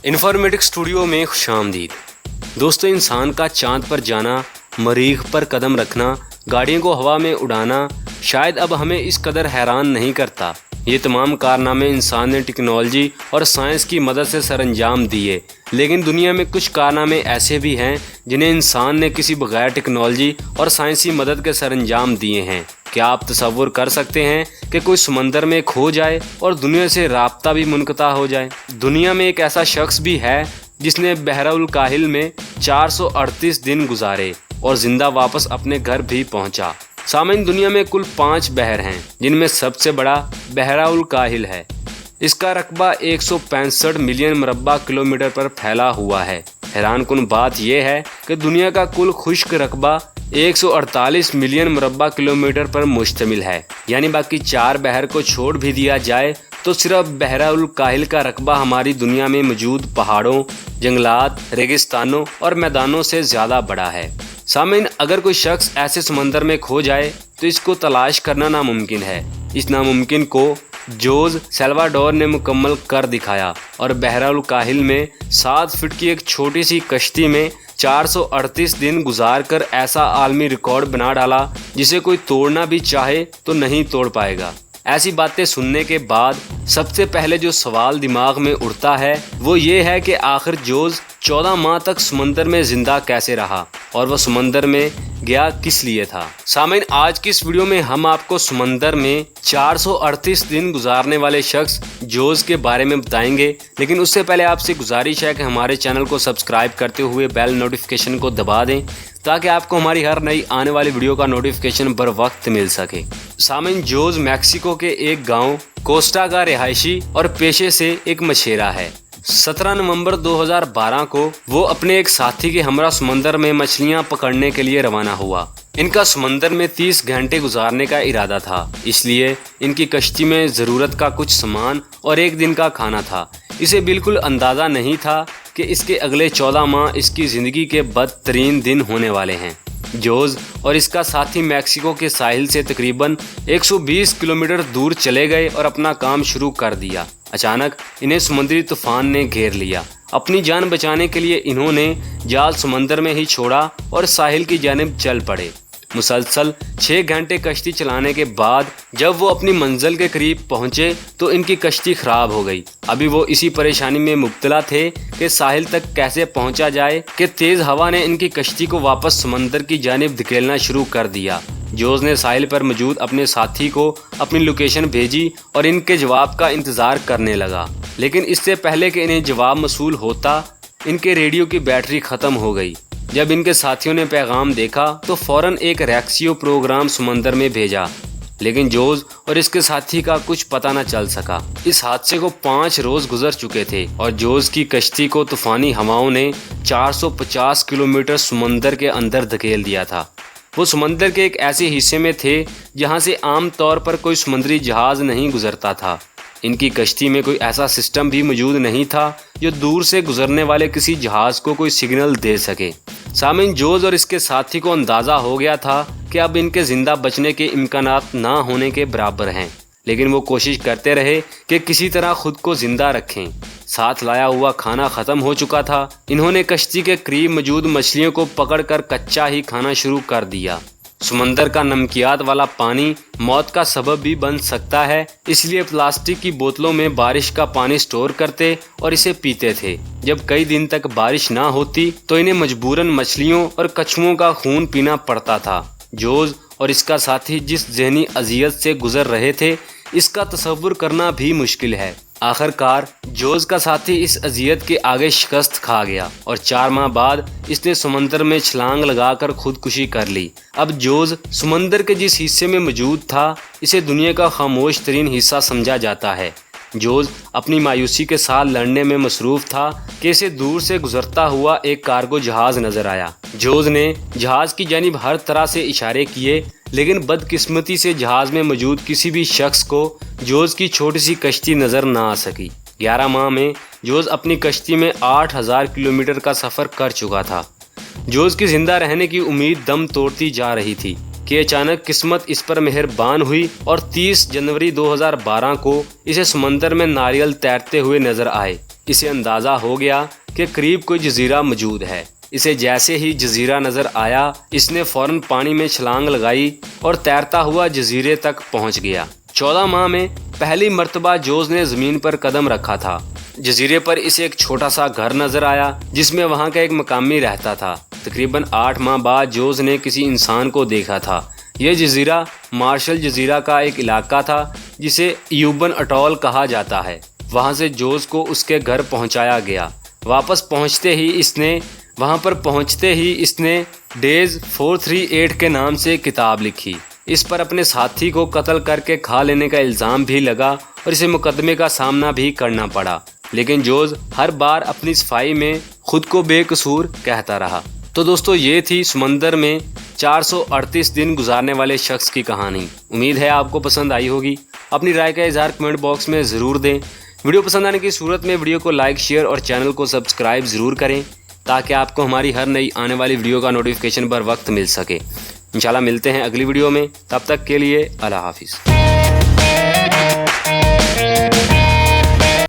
Informatic studio में खुशामदीद। दोस्तों, इंसान का चांद पर जाना, मरीख पर कदम रखना, गाड़ियों को हवा में उड़ाना शायद अब हमें इस कदर हैरान नहीं करता। ये तमाम कारनामे इंसान ने टेक्नोलॉजी और साइंस की मदद से सरअंजाम दिए, लेकिन दुनिया में कुछ कारनामे ऐसे भी हैं जिन्हें इंसान ने किसी बगैर टेक्नोलॉजी और साइंसी मदद के सरअंजाम दिए हैं। क्या आप तसव्वुर कर सकते हैं कि कोई समंदर में खो जाए और दुनिया से राब्ता भी मुनक़ता हो जाए? दुनिया में एक ऐसा शख्स भी है जिसने बहरुल काहिल में 438 दिन गुजारे और जिंदा वापस अपने घर भी पहुंचा। सामईन, दुनिया में कुल 5 बहर हैं, जिनमें सबसे बड़ा बहरुल काहिल है। इसका रकबा 165 मिलियन मुरब्बा किलोमीटर पर फैला हुआ है। हैरानकुन बात यह है कि दुनिया का कुल खुश्क रकबा 148 मिलियन मुरब्बा किलोमीटर पर मुश्तमिल है। यानी बाकी 4 बहर को छोड़ भी दिया जाए तो सिर्फ बहरुल काहिल का रकबा हमारी दुनिया में मौजूद पहाड़ों, जंगलात, रेगिस्तानों और मैदानों से ज़्यादा बड़ा है। सामईन, अगर कोई शख्स ऐसे समंदर में खो जाए तो इसको तलाश करना नामुमकिन है। इस नामुमकिन को जोज़ सल्वाडोर ने मुकम्मल कर दिखाया और बहरुल काहिल में 7 फीट की एक छोटी सी कश्ती में 438 दिन गुजार कर ऐसा आलमी रिकॉर्ड बना डाला जिसे कोई तोड़ना भी चाहे तो नहीं तोड़ पाएगा। ऐसी बातें सुनने के बाद सबसे पहले जो सवाल दिमाग में उठता है वो ये है कि आखिर जोज़ 14 माह तक समंदर में जिंदा कैसे रहा और वह समंदर में गया किस लिए था। सामईन, आज की इस वीडियो में हम आपको समंदर में 438 दिन गुजारने वाले शख्स जोज़ के बारे में बताएंगे, लेकिन उससे पहले आपसे गुजारिश है कि हमारे चैनल को सब्सक्राइब करते हुए बेल नोटिफिकेशन को दबा दें ताकि आपको हमारी हर नई आने वाली वीडियो का नोटिफिकेशन बर वक्त मिल सके। सामईन, जोज़ मैक्सिको के एक गाँव कोस्टा का रिहायशी और पेशे से एक मछेरा है। 17 नवंबर 2012 को वो अपने एक साथी के हमरा समंदर में मछलियां पकड़ने के लिए रवाना हुआ। इनका समंदर में 30 घंटे गुजारने का इरादा था, इसलिए इनकी कश्ती में ज़रूरत का कुछ सामान और एक दिन का खाना था। इसे बिल्कुल अंदाज़ा नहीं था कि इसके अगले 14 माह इसकी ज़िंदगी के बदतरीन दिन होने वाले हैं। जोज़ और इसका साथी मैक्सिको के साहिल से तकरीबन 120 किलोमीटर दूर चले गए और अपना काम शुरू कर दिया। अचानक इन्हें समुद्री तूफान ने घेर लिया। अपनी जान बचाने के लिए इन्होंने जाल समंदर में ही छोड़ा और साहिल की जानिब चल पड़े। मुसलसल 6 घंटे कश्ती चलाने के बाद जब वो अपनी मंजिल के करीब पहुंचे तो इनकी कश्ती खराब हो गई। अभी वो इसी परेशानी में मुब्तला थे कि साहिल तक कैसे पहुंचा जाए कि तेज हवा ने इनकी कश्ती को वापस समंदर की जानिब धकेलना शुरू कर दिया। जोज़ ने साहिल पर मौजूद अपने साथी को अपनी लोकेशन भेजी और इनके जवाब का इंतज़ार करने लगा, लेकिन इससे पहले कि इन्हें जवाब मसूल होता इनके रेडियो की बैटरी ख़त्म हो गई। जब इनके साथियों ने पैगाम देखा तो फौरन एक रेक्सियो प्रोग्राम समंदर में भेजा, लेकिन जोज़ और इसके साथी का कुछ पता न चल सका। इस हादसे को 5 रोज गुजर चुके थे और जोज़ की कश्ती को तूफानी हवाओं ने 450 किलोमीटर समंदर के अंदर धकेल दिया था। वो समंदर के एक ऐसे हिस्से में थे जहां से आम तौर पर कोई समुद्री जहाज नहीं गुजरता था। इनकी कश्ती में कोई ऐसा सिस्टम भी मौजूद नहीं था जो दूर से गुजरने वाले किसी जहाज को कोई सिग्नल दे सके। सामईन, जोज़ और इसके साथी को अंदाज़ा हो गया था कि अब इनके ज़िंदा बचने के इम्कानात ना होने के बराबर हैं, लेकिन वो कोशिश करते रहे कि किसी तरह खुद को ज़िंदा रखें। साथ लाया हुआ खाना ख़त्म हो चुका था। इन्होंने कश्ती के करीब मौजूद मछलियों को पकड़कर कच्चा ही खाना शुरू कर दिया। समंदर का नमकियात वाला पानी मौत का सबब भी बन सकता है, इसलिए प्लास्टिक की बोतलों में बारिश का पानी स्टोर करते और इसे पीते थे। जब कई दिन तक बारिश ना होती तो इन्हें मजबूरन मछलियों और कछुओं का खून पीना पड़ता था। जोज़ और इसका साथी जिस ज़हनी अजियत से गुजर रहे थे इसका तसव्वुर करना भी मुश्किल है। आखिरकार जोज़ का साथी इस अजियत के आगे शिकस्त खा गया और 4 माह बाद इसने समंदर में छलांग लगाकर खुदकुशी कर ली। अब जोज़ समंदर के जिस हिस्से में मौजूद था इसे दुनिया का खामोश तरीन हिस्सा समझा जाता है। जोज़ अपनी मायूसी के साथ लड़ने में मसरूफ़ था कि इसे दूर से गुजरता हुआ एक कार्गो जहाज़ नजर आया। जोज़ ने जहाज़ की जानिब हर तरह से इशारे किए, लेकिन बदकिस्मती से जहाज़ में मौजूद किसी भी शख्स को जोज़ की छोटी सी कश्ती नज़र ना आ सकी। 11 माह में जोज़ अपनी कश्ती में 8000 किलोमीटर का सफ़र कर चुका था। जोज़ की जिंदा रहने की उम्मीद दम तोड़ती जा रही थी कि अचानक किस्मत इस पर मेहरबान हुई और 30 जनवरी 2012 को इसे समंदर में नारियल तैरते हुए नजर आए। اسے اندازہ ہو گیا کہ قریب کوئی جزیرہ موجود ہے۔ اسے جیسے ہی جزیرہ نظر آیا اس نے فوراً پانی میں چھلانگ لگائی اور تیرتا ہوا جزیرے تک پہنچ گیا۔ 14 ماہ میں پہلی مرتبہ جوز نے زمین پر قدم رکھا تھا۔ جزیرے پر اسے ایک چھوٹا سا گھر نظر آیا جس میں وہاں کا ایک مقامی رہتا تھا۔ تقریباً 8 ماہ بعد جوز نے کسی انسان کو دیکھا تھا۔ یہ جزیرہ مارشل جزیرہ کا ایک علاقہ تھا جسے ایوبن اٹول کہا جاتا ہے۔ وہاں سے جوز کو اس کے گھر پہنچایا گیا۔ وہاں پر پہنچتے ہی اس نے ڈیز 438 کے نام سے کتاب لکھی۔ اس پر اپنے ساتھی کو قتل کر کے کھا لینے کا الزام بھی لگا اور اسے مقدمے کا سامنا بھی کرنا پڑا، لیکن جوز ہر بار اپنی صفائی میں خود کو بے قصور کہتا رہا۔ تو دوستو یہ تھی سمندر میں 438 دن گزارنے والے شخص کی کہانی۔ امید ہے آپ کو پسند آئی ہوگی۔ اپنی رائے کا اظہار کمنٹ باکس میں ضرور دیں۔ ویڈیو پسند آنے کی صورت میں ویڈیو کو لائک، شیئر اور چینل کو سبسکرائب ضرور کریں تاکہ آپ کو ہماری ہر نئی آنے والی ویڈیو کا نوٹیفیکیشن بر وقت مل سکے۔ انشاءاللہ ملتے ہیں اگلی ویڈیو میں، تب تک کے لیے اللہ حافظ۔